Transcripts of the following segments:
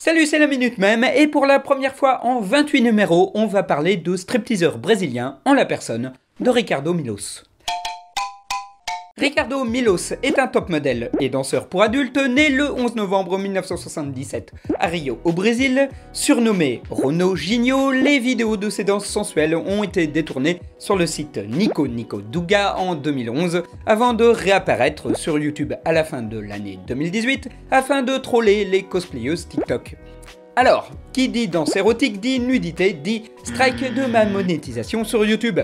Salut, c'est la Minute Même, et pour la première fois en 28 numéros, on va parler de stripteaseur brésilien en la personne de Ricardo Milos. Ricardo Milos est un top modèle et danseur pour adultes né le 11 novembre 1977 à Rio, au Brésil. Surnommé Ronaldinho, les vidéos de ses danses sensuelles ont été détournées sur le site Nico Nico Douga en 2011 avant de réapparaître sur YouTube à la fin de l'année 2018 afin de troller les cosplayeuses TikTok. Alors, qui dit danse érotique dit nudité, dit strike de ma monétisation sur YouTube.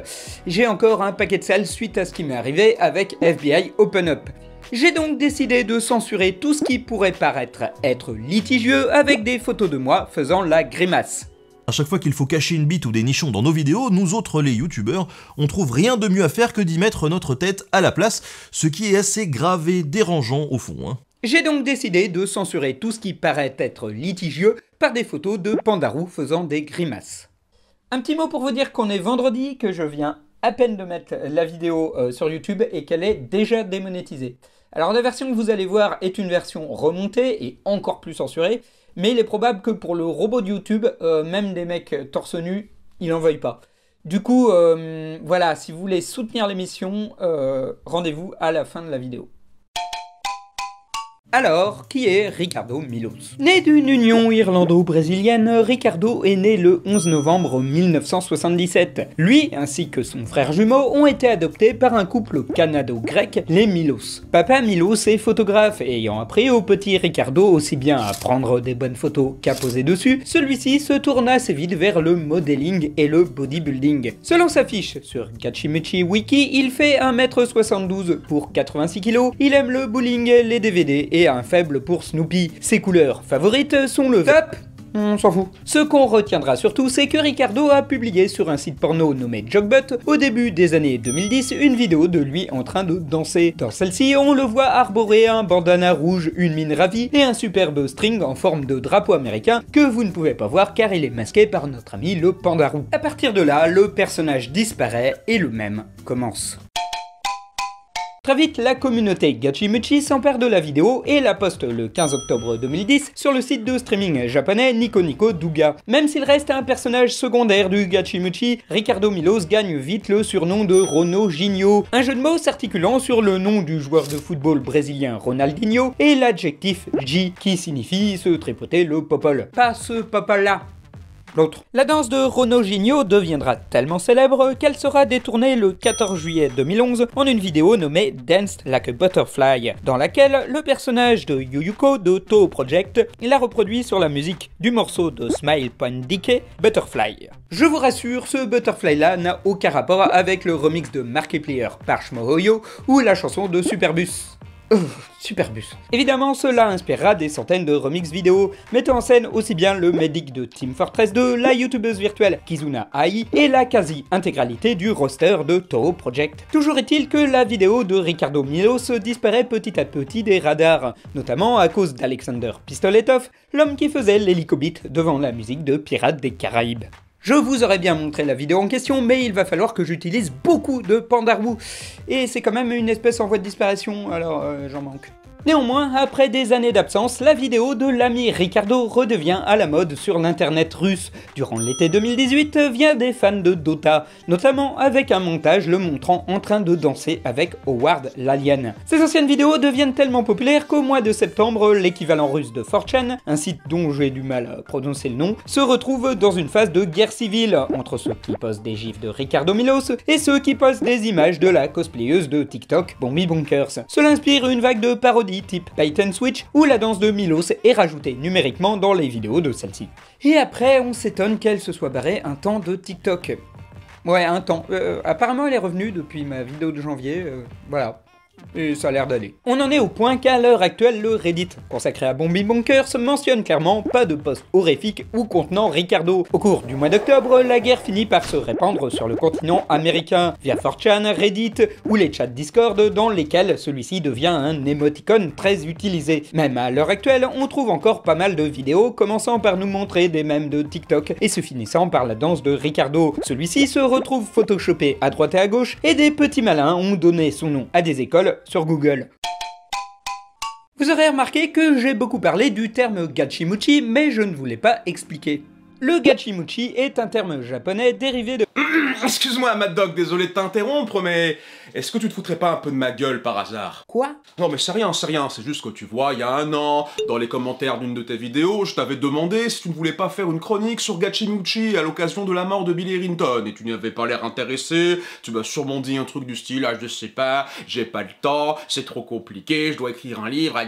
J'ai encore un paquet de salles suite à ce qui m'est arrivé avec FBI Open Up. J'ai donc décidé de censurer tout ce qui pourrait paraître être litigieux avec des photos de moi faisant la grimace. À chaque fois qu'il faut cacher une bite ou des nichons dans nos vidéos, nous autres les youtubeurs, on trouve rien de mieux à faire que d'y mettre notre tête à la place, ce qui est assez grave et dérangeant au fond. J'ai donc décidé de censurer tout ce qui paraît être litigieux par des photos de pandarous faisant des grimaces. Un petit mot pour vous dire qu'on est vendredi, que je viens à peine de mettre la vidéo sur YouTube et qu'elle est déjà démonétisée. Alors la version que vous allez voir est une version remontée et encore plus censurée, mais il est probable que pour le robot de YouTube, même des mecs torse nu, ils n'en veuillent pas. Du coup, voilà, si vous voulez soutenir l'émission, rendez-vous à la fin de la vidéo. Alors, qui est Ricardo Milos? Né d'une union irlando-brésilienne, Ricardo est né le 11 novembre 1977. Lui, ainsi que son frère jumeau, ont été adoptés par un couple canado-grec, les Milos. Papa Milos est photographe, et ayant appris au petit Ricardo aussi bien à prendre des bonnes photos qu'à poser dessus, celui-ci se tourna assez vite vers le modeling et le bodybuilding. Selon sa fiche sur Gachimechi Wiki, il fait 1m72 pour 86 kg, il aime le bowling, les DVD et un faible pour Snoopy. Ses couleurs favorites sont le top. On s'en fout. Ce qu'on retiendra surtout, c'est que Ricardo a publié sur un site porno nommé Jogbut, au début des années 2010, une vidéo de lui en train de danser. Dans celle-ci, on le voit arborer un bandana rouge, une mine ravie et un superbe string en forme de drapeau américain que vous ne pouvez pas voir car il est masqué par notre ami le pandarou. À partir de là, le personnage disparaît et le mème commence. Très vite, la communauté Gachimechi s'empare de la vidéo et la poste le 15 octobre 2010 sur le site de streaming japonais Nico Nico Douga. Même s'il reste un personnage secondaire du Gachimechi, Ricardo Milos gagne vite le surnom de Ronaldinho, un jeu de mots s'articulant sur le nom du joueur de football brésilien Ronaldinho et l'adjectif G qui signifie se tripoter le popol. Pas ce popol-là. L'autre. La danse de Ronaldinho deviendra tellement célèbre qu'elle sera détournée le 14 juillet 2011 en une vidéo nommée Danced Like a Butterfly, dans laquelle le personnage de Yuyuko de Toho Project l'a reproduit sur la musique du morceau de Smile.dk, Butterfly. Je vous rassure, ce Butterfly là n'a aucun rapport avec le remix de Markiplier par Shmohoyo ou la chanson de Superbus. Superbus. Évidemment, cela inspirera des centaines de remix vidéo, mettant en scène aussi bien le medic de Team Fortress 2, la youtubeuse virtuelle Kizuna Ai et la quasi-intégralité du roster de Toho Project. Toujours est-il que la vidéo de Ricardo Milos disparaît petit à petit des radars, notamment à cause d'Alexander Pistoletov, l'homme qui faisait l'hélicobite devant la musique de Pirates des Caraïbes. Je vous aurais bien montré la vidéo en question, mais il va falloir que j'utilise beaucoup de pandarous. Et c'est quand même une espèce en voie de disparition, alors j'en manque. Néanmoins, après des années d'absence, la vidéo de l'ami Ricardo redevient à la mode sur l'internet russe. Durant l'été 2018, via des fans de Dota, notamment avec un montage le montrant en train de danser avec Howard l'Alien. Ces anciennes vidéos deviennent tellement populaires qu'au mois de septembre, l'équivalent russe de 4chan, un site dont j'ai du mal à prononcer le nom, se retrouve dans une phase de guerre civile entre ceux qui postent des gifs de Ricardo Milos et ceux qui postent des images de la cosplayeuse de TikTok, Bombi Bonkers. Cela inspire une vague de parodies type Bait and Switch où la danse de Milos est rajoutée numériquement dans les vidéos de celle-ci. Et après, on s'étonne qu'elle se soit barrée un temps de TikTok. Ouais, un temps. Apparemment, elle est revenue depuis ma vidéo de janvier, voilà. Et ça a l'air d'aller. On en est au point qu'à l'heure actuelle, le Reddit, consacré à Bombi Bonkers, mentionne clairement pas de post horrifique ou contenant Ricardo. Au cours du mois d'octobre, la guerre finit par se répandre sur le continent américain, via 4chan, Reddit ou les chats Discord dans lesquels celui-ci devient un émoticône très utilisé. Même à l'heure actuelle, on trouve encore pas mal de vidéos commençant par nous montrer des mèmes de TikTok et se finissant par la danse de Ricardo. Celui-ci se retrouve photoshopé à droite et à gauche et des petits malins ont donné son nom à des écoles sur Google. Vous aurez remarqué que j'ai beaucoup parlé du terme gachimuchi, mais je ne voulais pas expliquer. Le gachimuchi est un terme japonais dérivé de... Excuse-moi, Mad Dog, désolé de t'interrompre, mais est-ce que tu te foutrais pas un peu de ma gueule par hasard? Quoi? Non mais c'est rien, c'est juste que tu vois, il y a un an, dans les commentaires d'une de tes vidéos, je t'avais demandé si tu ne voulais pas faire une chronique sur Gachimuchi à l'occasion de la mort de Billy Rinton, et tu n'y avais pas l'air intéressé, tu m'as sûrement dit un truc du style, ah je sais pas, j'ai pas le temps, c'est trop compliqué, je dois écrire un livre,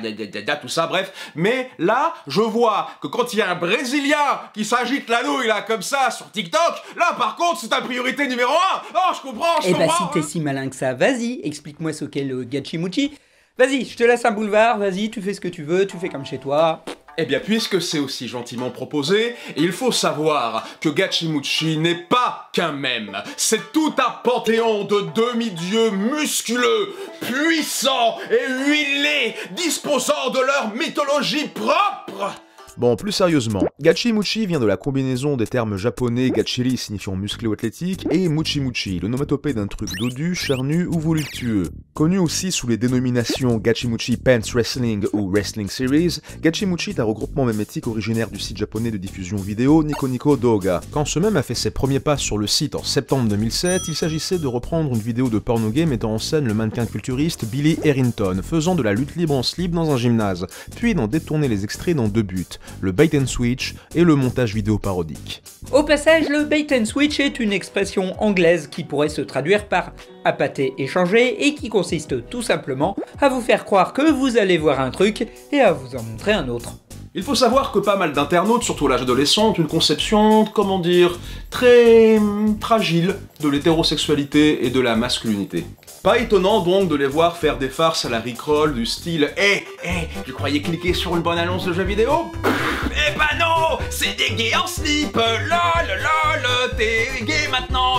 tout ça, bref. Mais là, je vois que quand il y a un Brésilien qui s'agite la nouille là, comme ça, sur TikTok, là par contre, c'est ta priorité numéro 1. Oh, je comprends, Eh bah si t'es si malin que ça, vas-y, explique-moi ce qu'est le gachimuchi. Vas-y, je te laisse un boulevard, vas-y, tu fais ce que tu veux, tu fais comme chez toi. Eh bien, puisque c'est aussi gentiment proposé, il faut savoir que Gachimuchi n'est pas qu'un mème. C'est tout un panthéon de demi-dieux musculeux, puissants et huilés, disposant de leur mythologie propre. Bon, plus sérieusement, Gachimuchi vient de la combinaison des termes japonais gachiri signifiant musclé ou athlétique et muchi-muchi, l'onomatopée d'un truc dodu, charnu ou voluptueux. Connu aussi sous les dénominations Gachimuchi Pants Wrestling ou Wrestling Series, Gachimuchi est un regroupement mémétique originaire du site japonais de diffusion vidéo Nico Nico Doga. Quand ce même a fait ses premiers pas sur le site en septembre 2007, il s'agissait de reprendre une vidéo de porno gay mettant en scène le mannequin culturiste Billy Rinton, faisant de la lutte libre en slip dans un gymnase, puis d'en détourner les extraits dans deux buts, le bait and switch et le montage vidéo parodique. Au passage, le bait and switch est une expression anglaise qui pourrait se traduire par appâter et changer et qui consiste tout simplement à vous faire croire que vous allez voir un truc et à vous en montrer un autre. Il faut savoir que pas mal d'internautes, surtout à l'âge adolescent, ont une conception, comment dire, très fragile de l'hétérosexualité et de la masculinité. Pas étonnant donc de les voir faire des farces à la rickroll du style « tu croyais cliquer sur une bonne annonce de jeu vidéo ? Eh ben non, c'est des gays en slip, lol, t'es gay maintenant,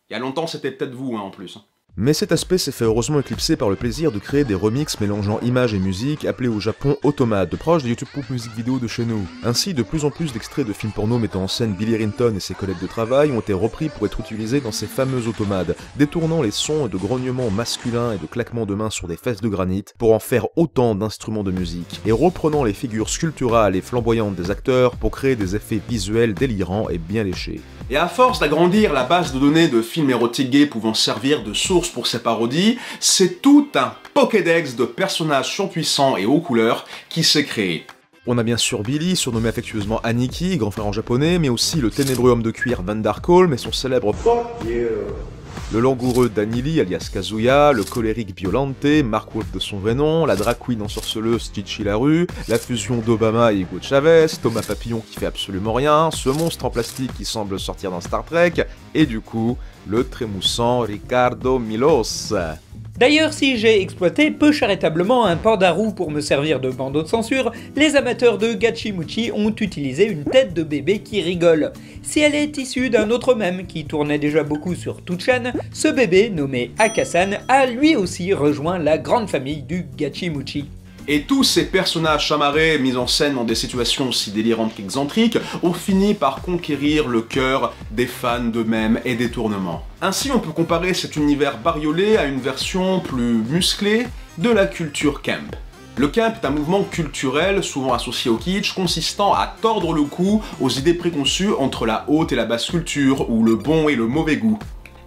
Il y a longtemps c'était peut-être vous, en plus. Mais cet aspect s'est fait heureusement éclipser par le plaisir de créer des remixes mélangeant images et musique appelés au Japon Automate, proche de YouTube Pop Music Video de chez nous. Ainsi, de plus en plus d'extraits de films porno mettant en scène Billy Rinton et ses collègues de travail ont été repris pour être utilisés dans ces fameux automates, détournant les sons et de grognements masculins et de claquements de mains sur des fesses de granit pour en faire autant d'instruments de musique, et reprenant les figures sculpturales et flamboyantes des acteurs pour créer des effets visuels délirants et bien léchés. Et à force d'agrandir la base de données de films érotiques gays pouvant servir de source pour ces parodies, c'est tout un Pokédex de personnages surpuissants et aux couleurs qui s'est créé. On a bien sûr Billy, surnommé affectueusement Aniki, grand frère en japonais, mais aussi le ténébreux homme de cuir Van Darkholm et son célèbre Fuck you. Le langoureux Danili alias Kazuya, le colérique Violante, Mark Wolf de son vrai nom, la drag queen ensorceleuse Chichi Larue, la fusion d'Obama et Hugo Chavez, Thomas Papillon qui fait absolument rien, ce monstre en plastique qui semble sortir dans Star Trek, et du coup, le trémoussant Ricardo Milos. D'ailleurs, si j'ai exploité peu charitablement un pandarou pour me servir de bandeau de censure, les amateurs de Gachimuchi ont utilisé une tête de bébé qui rigole. Si elle est issue d'un autre mème qui tournait déjà beaucoup sur toute chaîne, ce bébé, nommé Akasan, a lui aussi rejoint la grande famille du Gachimuchi. Et tous ces personnages chamarrés mis en scène dans des situations aussi délirantes qu'excentriques ont fini par conquérir le cœur des fans de mèmes et détournements. Ainsi, on peut comparer cet univers bariolé à une version plus musclée de la culture camp. Le camp est un mouvement culturel, souvent associé au kitsch, consistant à tordre le cou aux idées préconçues entre la haute et la basse culture, ou le bon et le mauvais goût.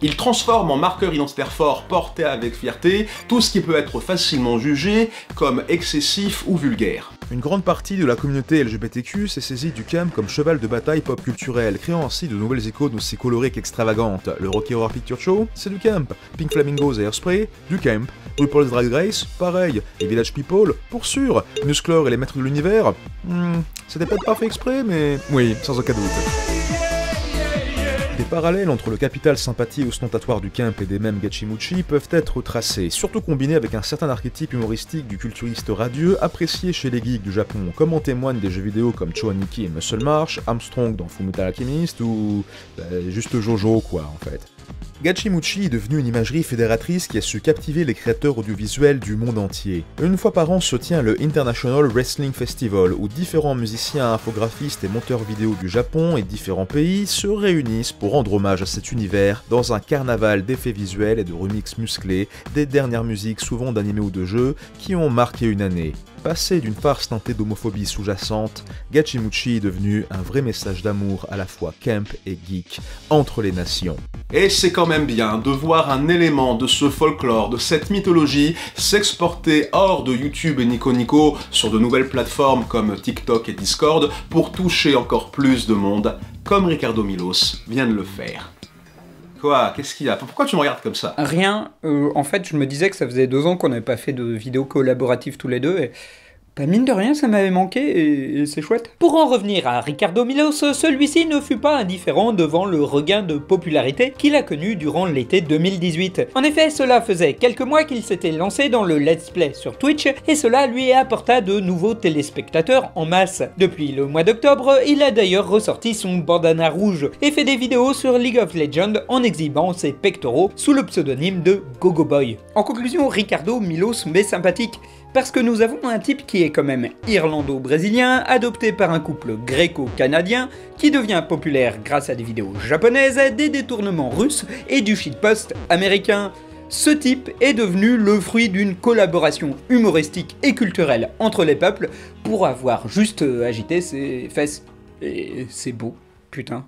Il transforme en marqueur identitaire fort porté avec fierté tout ce qui peut être facilement jugé comme excessif ou vulgaire. Une grande partie de la communauté LGBTQ s'est saisie du camp comme cheval de bataille pop culturel, créant ainsi de nouvelles icônes aussi colorées qu'extravagantes. Le Rocky Horror Picture Show, c'est du camp. Pink Flamingos et Hairspray, du camp. RuPaul's Drag Race, pareil. Et Village People, pour sûr. Musclor et les maîtres de l'univers, c'était peut-être pas fait exprès, mais oui, sans aucun doute. Des parallèles entre le capital sympathie ostentatoire du camp et des mêmes Gachimuchi peuvent être tracés, surtout combinés avec un certain archétype humoristique du culturiste radieux apprécié chez les geeks du Japon, comme en témoignent des jeux vidéo comme Choaniki et Muscle March, Armstrong dans Fullmetal Alchemist ou juste Jojo quoi en fait. Gachimuchi est devenu une imagerie fédératrice qui a su captiver les créateurs audiovisuels du monde entier. Une fois par an se tient le International Wrestling Festival, où différents musiciens, infographistes et monteurs vidéo du Japon et différents pays se réunissent pour rendre hommage à cet univers dans un carnaval d'effets visuels et de remixes musclés des dernières musiques souvent d'animés ou de jeux qui ont marqué une année. Passé d'une farce teintée d'homophobie sous-jacente, Gachimuchi est devenu un vrai message d'amour à la fois camp et geek entre les nations. Et c'est quand même bien de voir un élément de ce folklore, de cette mythologie, s'exporter hors de YouTube et Nico Nico sur de nouvelles plateformes comme TikTok et Discord pour toucher encore plus de monde, comme Ricardo Milos vient de le faire. Quoi? Qu'est-ce qu'il y a? Pourquoi tu me regardes comme ça? Rien, en fait je me disais que ça faisait 2 ans qu'on n'avait pas fait de vidéo collaborative tous les deux et... Bah mine de rien, ça m'avait manqué et c'est chouette. Pour en revenir à Ricardo Milos, celui-ci ne fut pas indifférent devant le regain de popularité qu'il a connu durant l'été 2018. En effet, cela faisait quelques mois qu'il s'était lancé dans le let's play sur Twitch et cela lui apporta de nouveaux téléspectateurs en masse. Depuis le mois d'octobre, il a d'ailleurs ressorti son bandana rouge et fait des vidéos sur League of Legends en exhibant ses pectoraux sous le pseudonyme de Gogo Boy. En conclusion, Ricardo Milos m'est sympathique. Parce que nous avons un type qui est quand même irlando-brésilien, adopté par un couple gréco-canadien, qui devient populaire grâce à des vidéos japonaises, des détournements russes et du shitpost américain. Ce type est devenu le fruit d'une collaboration humoristique et culturelle entre les peuples pour avoir juste agité ses fesses. Et c'est beau, putain.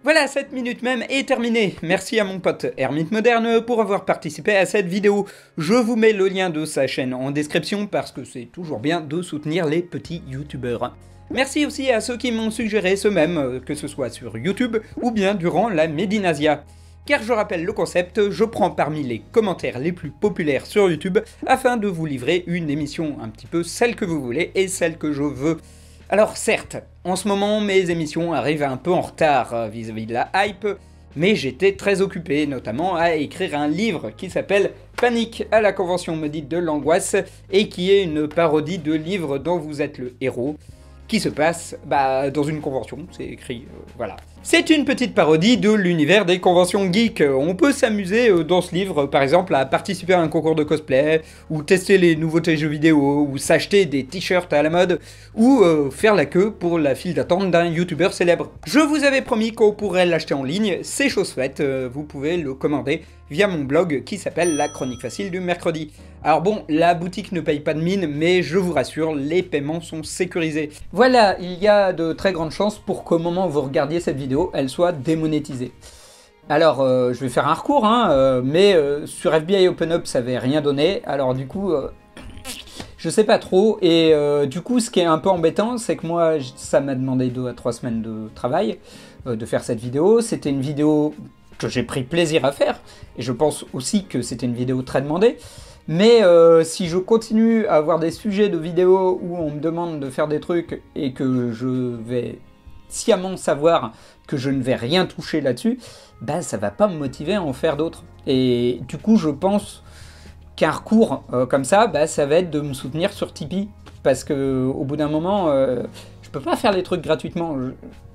Voilà, cette minute même est terminée. Merci à mon pote Hermite Moderne pour avoir participé à cette vidéo. Je vous mets le lien de sa chaîne en description parce que c'est toujours bien de soutenir les petits youtubeurs. Merci aussi à ceux qui m'ont suggéré ce même, que ce soit sur YouTube ou bien durant la Medinasia. Car je rappelle le concept, je prends parmi les commentaires les plus populaires sur YouTube afin de vous livrer une émission un petit peu celle que vous voulez et celle que je veux. Alors certes, en ce moment mes émissions arrivent un peu en retard vis-à-vis de la hype, mais j'étais très occupé, notamment à écrire un livre qui s'appelle Panique à la convention maudite de l'angoisse, et qui est une parodie de livre dont vous êtes le héros, qui se passe dans une convention, c'est écrit, voilà. C'est une petite parodie de l'univers des conventions geeks. On peut s'amuser dans ce livre, par exemple, à participer à un concours de cosplay, ou tester les nouveautés jeux vidéo, ou s'acheter des t-shirts à la mode, ou faire la queue pour la file d'attente d'un youtubeur célèbre. Je vous avais promis qu'on pourrait l'acheter en ligne, c'est chose faite, vous pouvez le commander via mon blog qui s'appelle La Chronique Facile du Mercredi. Alors bon, la boutique ne paye pas de mine, mais je vous rassure, les paiements sont sécurisés. Voilà, il y a de très grandes chances pour qu'au moment où vous regardiez cette vidéo, elle soit démonétisée. Alors, je vais faire un recours, mais sur FBI Open Up, ça avait rien donné, alors du coup, je sais pas trop, et du coup, ce qui est un peu embêtant, c'est que moi, ça m'a demandé 2 à 3 semaines de travail, de faire cette vidéo. C'était une vidéo que j'ai pris plaisir à faire, et je pense aussi que c'était une vidéo très demandée. Mais si je continue à avoir des sujets de vidéos où on me demande de faire des trucs et que je vais sciemment savoir que je ne vais rien toucher là-dessus, bah ça va pas me motiver à en faire d'autres. Et du coup, je pense qu'un recours comme ça, ça va être de me soutenir sur Tipeee. Parce que au bout d'un moment, je peux pas faire les trucs gratuitement.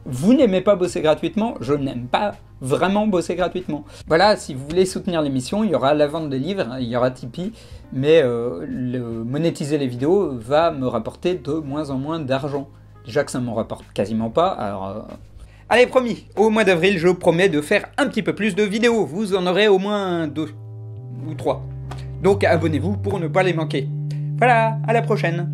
Vous n'aimez pas bosser gratuitement, je n'aime pas vraiment bosser gratuitement. Voilà, si vous voulez soutenir l'émission, il y aura la vente des livres, il y aura Tipeee, mais monétiser les vidéos va me rapporter de moins en moins d'argent. Déjà que ça m'en rapporte quasiment pas, alors... Allez, promis, au mois d'avril, je promets de faire un petit peu plus de vidéos, vous en aurez au moins 2 ou 3. Donc abonnez-vous pour ne pas les manquer. Voilà, à la prochaine.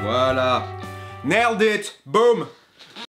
Voilà. Nailed it! Boom!